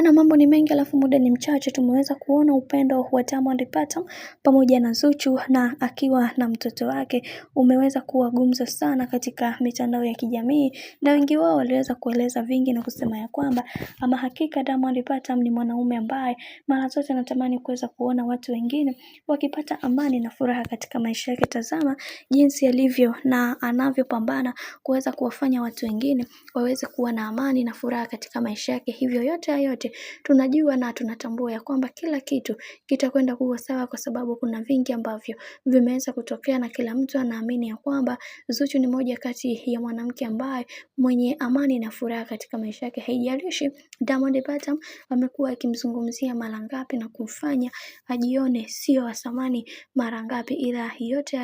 Bwana, mambo ni mengi alafu muda ni mchache. Tumeweza kuona upendo wa Diamond Platnumz pamoja na Zuchu na akiwa na mtoto wake umeweza kuwa gumzo sana katika mitandao ya kijamii, na wengi wao waliweza kueleza vingi na kusema ya kwamba ama hakika Diamond Platnumz ni mwanaume ambaye mara zote anatamani kuweza kuona watu wengine wakipata amani na furaha katika maisha yake. Tazama jinsi alivyo na anavyopambana kuweza kuwafanya watu wengine waweze kuwa na amani na furaha katika maisha yake. Hivyo yote tunajua na tunatambua ya kwamba kila kitu kitakwenda kuwa sawa, kwa sababu kuna vingi ambavyo vimeweza kutokea na kila mtu anaamini ya kwamba Zuchu ni moja kati ya mwanamke ambaye mwenye amani na furaha katika maisha yake. Haijalishi Diamond Platnumz amekuwa akimzungumzia mara ngapi na kumfanya ajione sio wa thamani mara ngapi, ila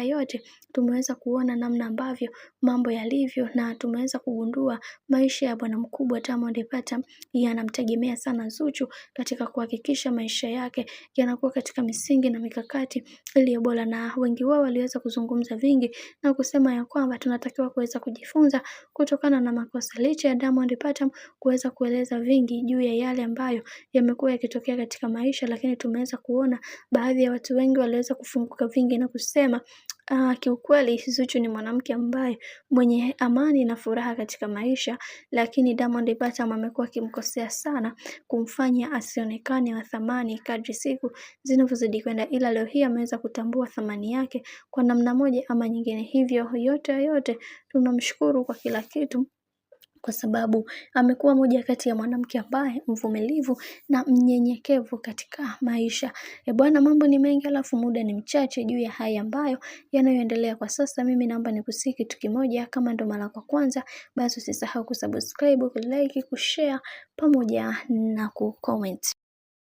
yote tumeweza kuona namna ambavyo mambo yalivyo, na tumeweza kugundua maisha ya bwana mkubwa Diamond Platnumz yanamtegemea sana Zuchu katika kuhakikisha maisha yake yanakuwa katika misingi na mikakati iliyo bora. Na wengi wao waliweza kuzungumza vingi na kusema ya kwamba tunatakiwa kuweza kujifunza kutokana na makosa, licha ya Diamond Platnumz kuweza kueleza vingi juu ya yale ambayo yamekuwa yakitokea katika maisha, lakini tumeweza kuona baadhi ya watu wengi waliweza kufunguka vingi na kusema kiukweli Zuchu ni mwanamke ambaye mwenye amani na furaha katika maisha, lakini Diamond Platnumz amekuwa akimkosea sana, kumfanya asionekane wa thamani kadri siku zinavyozidi kwenda, ila leo hii ameweza kutambua thamani yake kwa namna moja ama nyingine. Hivyo yote tunamshukuru kwa kila kitu, kwa sababu amekuwa moja kati ya mwanamke ambaye mvumilivu na mnyenyekevu katika maisha. Bwana, mambo ni mengi alafu muda ni mchache juu ya haya ambayo yanayoendelea kwa sasa. Mimi naomba nikusii kitu kimoja, kama ndo mara kwa kwanza basi usisahau kusubscribe, kulike, kushare pamoja na kucomment.